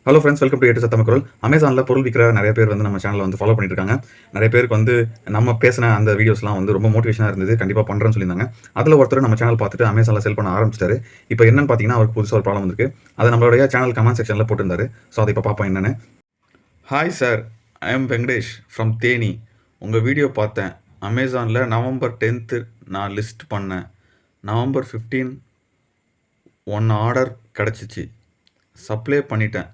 Hello friends, welcome to ஏட்டு சத்தம் குரல். அமேசானில் பொருள் விற்கிற நிறைய பேர் வந்து நம்ம சேனலை வந்து ஃபாலோ பண்ணிட்டு இருக்காங்க. நிறைய பேருக்கு வந்து நம்ம பேசின அந்த வீடியோஸ்லாம் வந்து ரொம்ப மோட்டிவேஷனாக இருந்தது. கண்டிப்பாக பண்ணுறேன்னு சொல்லியிருந்தாங்க. அதில் ஒருத்தர் நம்ம சேனல் பார்த்துட்டு அமேசானில் செல் பண்ண ஆரம்பிச்சிட்டாரு. இப்போ என்னன்னு பார்த்தீங்கன்னா, அவருக்கு புதுசாக ஒரு ப்ராப்ளம் வந்திருக்கு. அதை நம்மளுடைய சேனல் கமெண்ட் செக்ஷனில் போட்டிருந்தாரு. ஸோ அதை இப்போ பார்ப்போம் என்னன்னு. Hi sir, I am Venkatesh from Theni. உங்கள் வீடியோ பார்த்தேன். அமேசானில் November 10th நான் லிஸ்ட் பண்ணேன். November 15 ஒன் ஆர்டர் கிடச்சிச்சு. சப்ளை பண்ணிட்டேன்.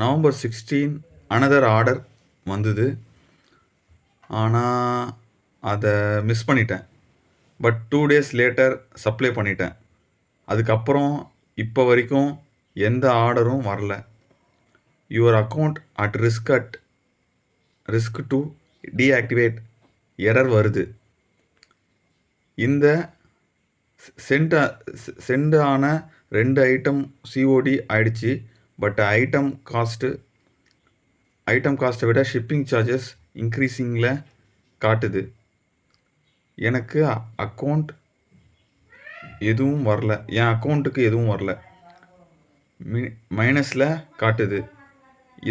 November 16 அனதர் ஆர்டர் வந்தது. ஆனால் அதை மிஸ் பண்ணிட்டேன். பட் 2 days லேட்டர் சப்ளை பண்ணிட்டேன். அதுக்கப்புறம் இப்போ வரைக்கும் எந்த ஆர்டரும் வரல. Your account at risk to deactivate error வருது. இந்த சென்ட் ஆன 2 ஐட்டம் சிஓடி ஆயிடுச்சு. பட் ஐட்டம் காஸ்ட்டை விட ஷிப்பிங் சார்ஜஸ் இன்க்ரீஸிங்கில் காட்டுது. எனக்கு அக்கௌண்ட் எதுவும் வரல. என் அக்கௌண்ட்டுக்கு எதுவும் வரல, மைனஸில் காட்டுது.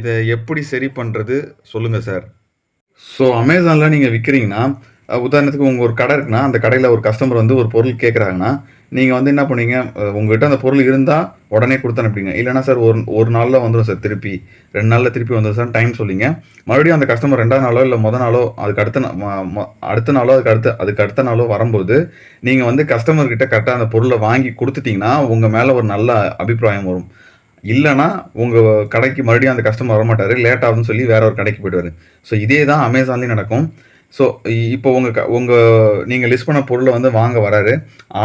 இதை எப்படி சரி பண்ணுறது சொல்லுங்கள் சார். ஸோ அமேசானில் நீங்கள் விற்கிறீங்கன்னா, உதாரணத்துக்கு உங்கள் ஒரு கடை இருக்குன்னா, அந்த கடையில் ஒரு கஸ்டமர் வந்து ஒரு பொருள் கேட்குறாங்கன்னா, நீங்கள் வந்து என்ன பண்ணுவீங்க, உங்கள்கிட்ட அந்த பொருள் இருந்தால் உடனே கொடுத்து அனுப்புவீங்க. இல்லைனா சார் ஒரு நாளில் வந்துடும் சார், திருப்பி 2 நாளில் திருப்பி வந்துடும் சார் டைம் சொல்லிங்க. மறுபடியும் அந்த கஸ்டமர் 2வது நாளோ இல்லை மொதல் நாளோ அதுக்கு அடுத்த நாளோ அதுக்கு அடுத்த நாளோ வரும்போது நீங்கள் வந்து கஸ்டமர்கிட்ட கரெக்டாக அந்த பொருளை வாங்கி கொடுத்துட்டிங்கன்னா உங்கள் மேலே ஒரு நல்ல அபிப்பிராயம் வரும். இல்லைனா உங்கள் கடைக்கு மறுபடியும் அந்த கஸ்டமர் வரமாட்டார், லேட் ஆகுதுன்னு சொல்லி வேற ஒரு கடைக்கு போய்டுவார். ஸோ இதே தான் அமேசான்லேயும் நடக்கும். ஸோ இப்போ நீங்கள் லிஸ்ட் பண்ண பொருளை வந்து வாங்க வராரு,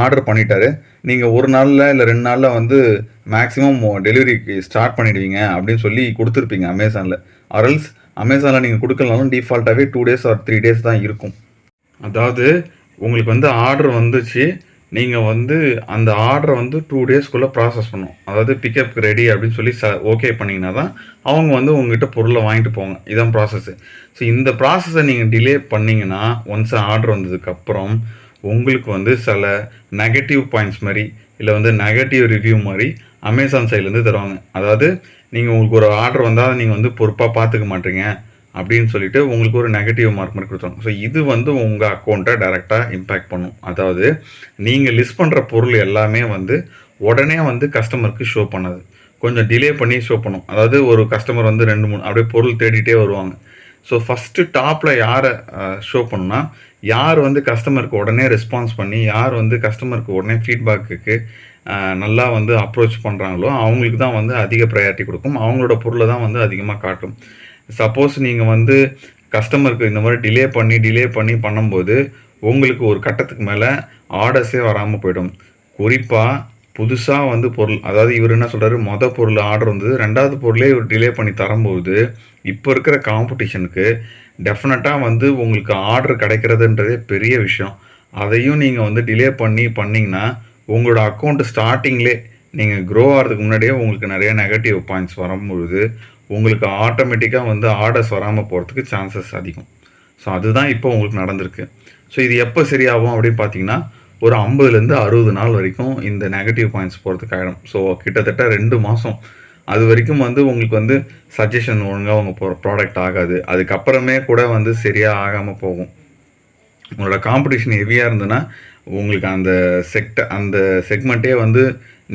ஆர்டர் பண்ணிட்டாரு. நீங்கள் ஒரு நாளில் இல்லை 2 நாளில் வந்து மேக்ஸிமம் டெலிவரிக்கு ஸ்டார்ட் பண்ணிடுவீங்க அப்படின்னு சொல்லி கொடுத்துருப்பீங்க அமேசானில். ஆர்எல்ஸ் அமேசானில் நீங்கள் கொடுக்கலனாலும் டிஃபால்ட்டாகவே 2 days or 3 days தான் இருக்கும். அதாவது உங்களுக்கு வந்து ஆர்டர் வந்துச்சு, நீங்கள் வந்து அந்த ஆர்டரை வந்து 2 daysக்குள்ளே ப்ராசஸ் பண்ணணும். அதாவது பிக்கப் ரெடி அப்படின்னு சொல்லி ஓகே பண்ணிங்கன்னா தான் அவங்க வந்து உங்ககிட்ட பொருளை வாங்கிட்டு போவாங்க. இதுதான் ப்ராசஸ்ஸு. ஸோ இந்த ப்ராசஸை நீங்கள் டிலே பண்ணிங்கன்னா, ஒன்ஸ் ஆர்டர் வந்ததுக்கப்புறம் உங்களுக்கு வந்து சில நெகட்டிவ் பாயிண்ட்ஸ் மாதிரி இல்லை வந்து நெகட்டிவ் ரிவ்யூ மாதிரி அமேசான் சைட்லேருந்து தருவாங்க. அதாவது உங்களுக்கு ஒரு ஆர்டர் வந்தால் நீங்கள் வந்து பொறுப்பாக பார்த்துக்க மாட்டீங்க அப்படின்னு சொல்லிட்டு உங்களுக்கு ஒரு நெகட்டிவ் மார்க் மாதிரி கொடுத்துருவாங்க. ஸோ இது வந்து உங்கள் அக்கௌண்ட்டை டைரெக்டாக இம்பேக்ட் பண்ணும். அதாவது நீங்கள் லிஸ்ட் பண்ணுற பொருள் எல்லாமே வந்து உடனே வந்து கஸ்டமருக்கு ஷோ பண்ணாது, கொஞ்சம் டிலே பண்ணி ஷோ பண்ணும். அதாவது ஒரு கஸ்டமர் வந்து 2 3 அப்படியே பொருள் தேடிட்டே வருவாங்க. ஸோ ஃபஸ்ட்டு டாப்பில் யாரை ஷோ பண்ணுன்னா, யார் வந்து கஸ்டமருக்கு உடனே ரெஸ்பான்ஸ் பண்ணி, யார் வந்து கஸ்டமருக்கு உடனே ஃபீட்பேக்குக்கு நல்லா வந்து அப்ரோச் பண்ணுறாங்களோ அவங்களுக்கு தான் வந்து அதிக ப்ரையாரிட்டி கொடுக்கும். அவங்களோட பொருளை தான் வந்து அதிகமாக காட்டும். சப்போஸ் நீங்கள் வந்து கஸ்டமருக்கு இந்த மாதிரி டிலே பண்ணி பண்ணும்போது உங்களுக்கு ஒரு கட்டத்துக்கு மேலே ஆர்டர்ஸே வராமல் போய்டும். குறிப்பாக புதுசாக வந்து பொருள், அதாவது இவர் என்ன சொல்கிறாரு, பொருள் ஆர்டர் வந்தது, 2வது பொருளே இவர் டிலே பண்ணி தரும்போது இப்போ இருக்கிற காம்படிஷனுக்கு டெஃபினட்டாக வந்து உங்களுக்கு ஆர்டர் கிடைக்கிறதுன்றதே பெரிய விஷயம். அதையும் நீங்கள் வந்து டிலே பண்ணிங்கன்னா உங்களோட அக்கௌண்ட் ஸ்டார்டிங்லே நீங்கள் க்ரோ ஆகிறதுக்கு முன்னாடியே உங்களுக்கு நிறைய நெகட்டிவ் பாயிண்ட்ஸ் வரும்பொழுது உங்களுக்கு ஆட்டோமேட்டிக்காக வந்து ஆர்டர்ஸ் வராமல் போகிறதுக்கு சான்சஸ் அதிகம். ஸோ அதுதான் இப்போ உங்களுக்கு நடந்திருக்கு. ஸோ இது எப்போ சரியாகும் அப்படின்னு பார்த்தீங்கன்னா, ஒரு 50லேருந்து 60 நாள் வரைக்கும் இந்த நெகட்டிவ் பாயிண்ட்ஸ் போகிறதுக்கு ஆகிடும். ஸோ கிட்டத்தட்ட 2 மாதம் அது வரைக்கும் வந்து உங்களுக்கு வந்து சஜஷன் ஒழுங்காக உங்கள் ப்ராடக்ட் ஆகாது. அதுக்கப்புறமே கூட வந்து சரியாக ஆகாமல் போகும். உங்களோட காம்படிஷன் ஹெவியாக இருந்ததுன்னா உங்களுக்கு அந்த செக்மெண்ட்டே வந்து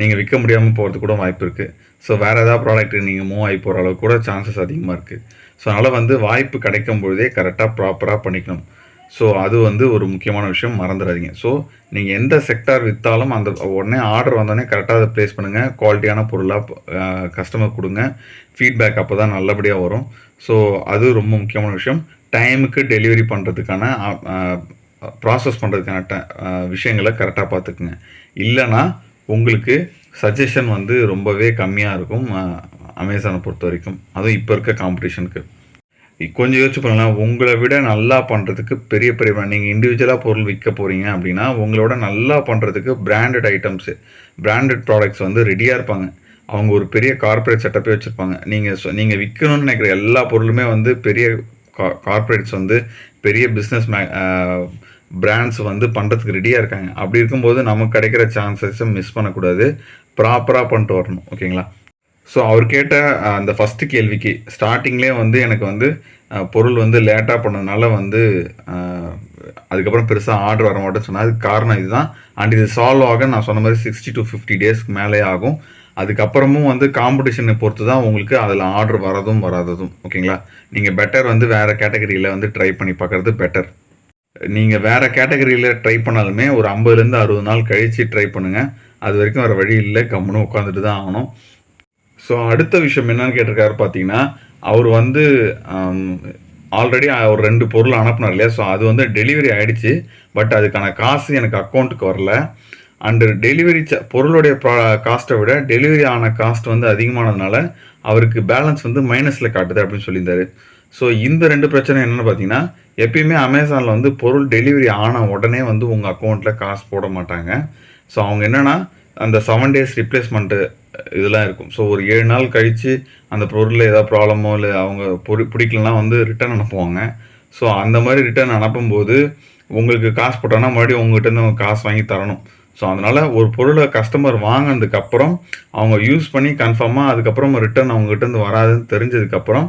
நீங்கள் விற்க முடியாமல் போகிறதுக்கு கூட வாய்ப்பு இருக்குது. ஸோ வேறு ஏதாவது ப்ராடக்ட் நீங்கள் மூவ் ஆகி போகிற அளவுக்கு கூட சான்சஸ் அதிகமாக இருக்குது. ஸோ அதனால் வந்து வாய்ப்பு கிடைக்கும் பொழுதே கரெக்டாக ப்ராப்பராக பண்ணிக்கணும். ஸோ அது வந்து ஒரு முக்கியமான விஷயம், மறந்துடாதீங்க. ஸோ நீங்கள் எந்த செக்டார் விற்றாலும் அந்த உடனே ஆர்டர் வந்தோடனே கரெக்டாக அதை ப்ளேஸ் பண்ணுங்கள். குவாலிட்டியான பொருளாக கஸ்டமர் கொடுங்க. ஃபீட்பேக் அப்போ தான் நல்லபடியாக வரும். ஸோ அது ரொம்ப முக்கியமான விஷயம். டைமுக்கு டெலிவரி பண்ணுறதுக்கான ப்ராசஸ் பண்ணுறதுக்கான விஷயங்களை கரெக்டாக பார்த்துக்குங்க. இல்லைனா உங்களுக்கு சஜஷன் வந்து ரொம்பவே கம்மியாக இருக்கும் அமேசானை பொறுத்த வரைக்கும். அதுவும் இப்போ இருக்க காம்படிஷனுக்கு. கொஞ்சம் யோசிச்சு பாருங்களேன், உங்களை விட நல்லா பண்ணுறதுக்கு பெரிய நீங்கள் இண்டிவிஜுவலாக பொருள் விற்க போகிறீங்க அப்படின்னா உங்களோட நல்லா பண்ணுறதுக்கு பிராண்டட் ஐட்டம்ஸு, பிராண்டட் ப்ராடக்ட்ஸ் வந்து ரெடியாக இருப்பாங்க. அவங்க ஒரு பெரிய கார்ப்பரேட் செட்டப்பே வச்சுருப்பாங்க. நீங்கள் விற்கணும்னு நினைக்கிற எல்லா பொருளுமே வந்து பெரிய கார்ப்பரேட்ஸ் வந்து பெரிய பிஸ்னஸ் பிராண்ட்ஸ் வந்து பண்ணுறதுக்கு ரெடியாக இருக்காங்க. அப்படி இருக்கும்போது நமக்கு கிடைக்கிற சான்சஸை மிஸ் பண்ணக்கூடாது, ப்ராப்பராக பண்ணிட்டு வரணும். ஓகேங்களா? ஸோ அவர் கேட்ட அந்த ஃபஸ்ட்டு கேள்விக்கு ஸ்டார்ட்டிங்லேயே வந்து எனக்கு வந்து பொருள் வந்து லேட்டாக பண்ணதுனால வந்து அதுக்கப்புறம் பெருசாக ஆர்டர் வர மாட்டேன்னு சொன்னால் அதுக்கு காரணம் இதுதான். அண்ட் இது சால்வ் ஆக நான் சொன்ன மாதிரி 60 to 50 டேஸ்க்கு மேலே ஆகும். அதுக்கப்புறமும் வந்து காம்படிஷனை பொறுத்து தான் உங்களுக்கு அதில் ஆர்டர் வரதும் வராததும். ஓகேங்களா? நீங்கள் பெட்டர் வந்து வேறு கேட்டகரியில் வந்து ட்ரை பண்ணி பார்க்குறது பெட்டர். நீங்கள் வேறு கேட்டகரியில் ட்ரை பண்ணாலுமே ஒரு 50லேருந்து 60 நாள் கழித்து ட்ரை பண்ணுங்கள். அது வரைக்கும் வேறு வழி இல்லை, கம்முன்னு உட்காந்துட்டு தான் ஆகணும். ஸோ அடுத்த விஷயம் என்னன்னு கேட்டிருக்காரு பார்த்தீங்கன்னா, அவர் வந்து ஆல்ரெடி ஒரு 2 பொருள் அனுப்புனார் இல்லையா? ஸோ அது வந்து டெலிவரி ஆகிடுச்சு. பட் அதுக்கான காசு எனக்கு அக்கௌண்ட்டுக்கு வரல. அண்டு டெலிவரி பொருளுடைய காஸ்ட்டை விட டெலிவரி ஆன காஸ்ட் வந்து அதிகமானதுனால அவருக்கு பேலன்ஸ் வந்து மைனஸில் காட்டுது அப்படின்னு சொல்லியிருந்தாரு. ஸோ இந்த 2 பிரச்சனை என்னென்னு பார்த்தீங்கன்னா, எப்பயுமே அமேசானில் வந்து பொருள் டெலிவரி ஆன உடனே வந்து உங்கள் அக்கௌண்ட்டில் காசு போட மாட்டாங்க. ஸோ அவங்க என்னென்னா அந்த 7 டேஸ் ரிப்ளேஸ்மெண்ட்டு இதெல்லாம் இருக்கும். ஸோ ஒரு 7 நாள் கழித்து அந்த பொருளில் ஏதாவது ப்ராப்ளமோ இல்லை அவங்க பிடிக்கலனா வந்து ரிட்டர்ன் அனுப்புவாங்க. ஸோ அந்த மாதிரி ரிட்டர்ன் அனுப்பும்போது உங்களுக்கு காசு போட்டோன்னா மறுபடியும் உங்கள்கிட்டருந்து அவங்க காசு வாங்கி தரணும். ஸோ அதனால் ஒரு பொருளை கஸ்டமர் வாங்கினதுக்கப்புறம் அவங்க யூஸ் பண்ணி கன்ஃபார்மாக அதுக்கப்புறம் ரிட்டர்ன் அவங்ககிட்டருந்து வராதுன்னு தெரிஞ்சதுக்கப்புறம்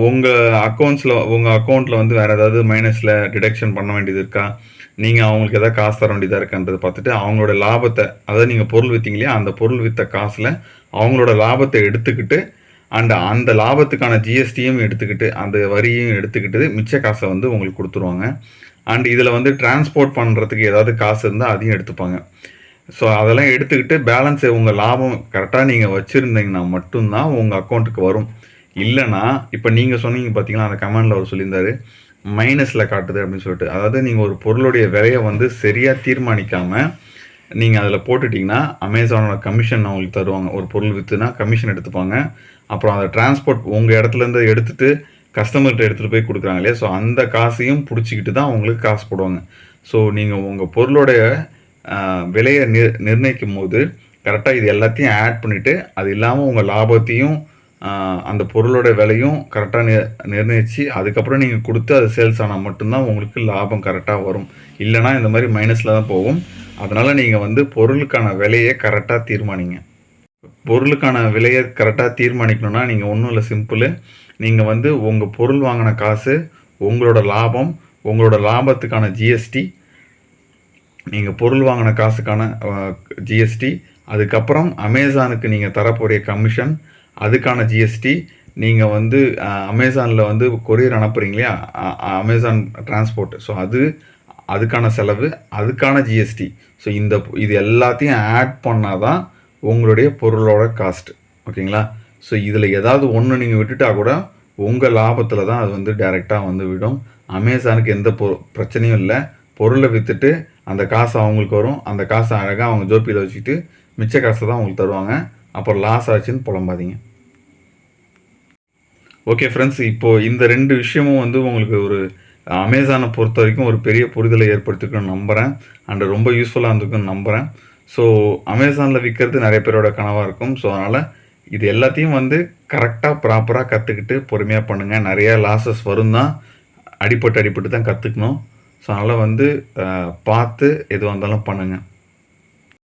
உங்கள் அக்கௌண்ட்டில் வந்து வேறு ஏதாவது மைனஸில் டிடக்ஷன் பண்ண வேண்டியது இருக்கா, நீங்கள் அவங்களுக்கு எதாவது காசு தர வேண்டியதாக இருக்கான்றதை பார்த்துட்டு அவங்களோட லாபத்தை, அதாவது நீங்கள் பொருள் விற்றீங்க இல்லையா, அந்த பொருள் விற்ற காசில் அவங்களோட லாபத்தை எடுத்துக்கிட்டு அந்த லாபத்துக்கான ஜிஎஸ்டியும் எடுத்துக்கிட்டு அந்த வரியையும் எடுத்துக்கிட்டு மிச்ச காசை வந்து உங்களுக்கு கொடுத்துருவாங்க. அண்ட் இதில் வந்து டிரான்ஸ்போர்ட் பண்ணுறதுக்கு ஏதாவது காசு இருந்தால் அதையும் எடுத்துப்பாங்க. ஸோ அதெல்லாம் எடுத்துக்கிட்டு பேலன்ஸ் உங்கள் லாபம் கரெக்டாக நீங்கள் வச்சுருந்தீங்கன்னா மட்டும்தான் உங்கள் அக்கௌண்ட்டுக்கு வரும். இல்லைனா இப்போ நீங்கள் சொன்னீங்க பார்த்தீங்களா, அந்த கமெண்டில் அவர் சொல்லியிருந்தாரு மைனஸில் காட்டுது அப்படின்னு சொல்லிட்டு. அதாவது நீங்கள் ஒரு பொருளுடைய விலையை வந்து சரியாக தீர்மானிக்காமல் நீங்கள் அதில் போட்டுட்டிங்கன்னா அமேசானோட கமிஷன் அவங்களுக்கு தருவாங்க. ஒரு பொருள் விற்றுனா கமிஷன் எடுத்துப்பாங்க. அப்புறம் அதை டிரான்ஸ்போர்ட் உங்கள் இடத்துலேருந்து எடுத்துகிட்டு கஸ்டமர்கிட்ட எடுத்துகிட்டு போய் கொடுக்குறாங்க இல்லையா, ஸோ அந்த காசையும் பிடிச்சிக்கிட்டு தான் உங்களுக்கு காசு போடுவாங்க. ஸோ நீங்கள் உங்கள் பொருளுடைய விலையை நிர்ணயிக்கும் போது கரெக்டாக இது எல்லாத்தையும் ஆட் பண்ணிவிட்டு அது இல்லாமல் உங்கள் லாபத்தையும் அந்த பொருளோட விலையும் கரெக்டாக நிர்ணயித்து அதுக்கப்புறம் நீங்கள் கொடுத்து அது சேல்ஸ் ஆனால் மட்டும்தான் உங்களுக்கு லாபம் கரெக்டாக வரும். இல்லைனா இந்த மாதிரி மைனஸில் தான் போகும். அதனால் நீங்கள் வந்து பொருளுக்கான விலையை கரெக்டாக தீர்மானிங்க. பொருளுக்கான விலையை கரெக்டாக தீர்மானிக்கணும்னா நீங்கள் ஒன்றும் இல்லை, சிம்பிள். நீங்கள் வந்து உங்கள் பொருள் வாங்கின காசு, உங்களோட லாபம், உங்களோட லாபத்துக்கான ஜிஎஸ்டி, நீங்கள் பொருள் வாங்கின காசுக்கான ஜிஎஸ்டி, அதுக்கப்புறம் அமேசானுக்கு நீங்கள் தரப்போகிற கமிஷன், அதுக்கான ஜிஎஸ்டி, நீங்கள் வந்து அமேசானில் வந்து கொரியர் அனுப்புகிறீங்க இல்லையா, அமேசான் டிரான்ஸ்போர்ட், ஸோ அதுக்கான செலவு, அதுக்கான ஜிஎஸ்டி. ஸோ இது எல்லாத்தையும் ஆட் பண்ணால் தான் உங்களுடைய பொருளோட காஸ்ட். ஓகேங்களா? ஸோ இதில் ஏதாவது ஒன்று நீங்கள் விட்டுட்டா கூட உங்கள் லாபத்தில் தான் அது வந்து டைரெக்டாக வந்து விடும். அமேசானுக்கு எந்த பிரச்சனையும் இல்லை. பொருளை விற்றுட்டு அந்த காசு அவங்களுக்கு வரும். அந்த காசை அழகாக அவங்க ஜோப்பியில் வச்சுக்கிட்டு மிச்ச காசை தான் அவங்களுக்கு தருவாங்க. அப்புறம் லாஸ் ஆச்சுன்னு புலம்பாதீங்க. ஓகே ஃப்ரெண்ட்ஸ், இப்போது இந்த 2 விஷயமும் வந்து உங்களுக்கு ஒரு அமேசானை பொறுத்த வரைக்கும் ஒரு பெரிய புரிதலை ஏற்படுத்திக்கணும்னு நம்புகிறேன். அண்ட் ரொம்ப யூஸ்ஃபுல்லாக இருந்திருக்குன்னு நம்புகிறேன். ஸோ அமேசானில் விற்கிறது நிறைய பேரோட கனவாக இருக்கும். ஸோ அதனால் இது எல்லாத்தையும் வந்து கரெக்டாக ப்ராப்பராக கற்றுக்கிட்டு பொறுமையாக பண்ணுங்கள். நிறையா லாஸஸ் வரும் தான், அடிப்பட்டு தான் கற்றுக்கணும். ஸோ அதனால் வந்து பார்த்து எது வந்தாலும் பண்ணுங்கள்.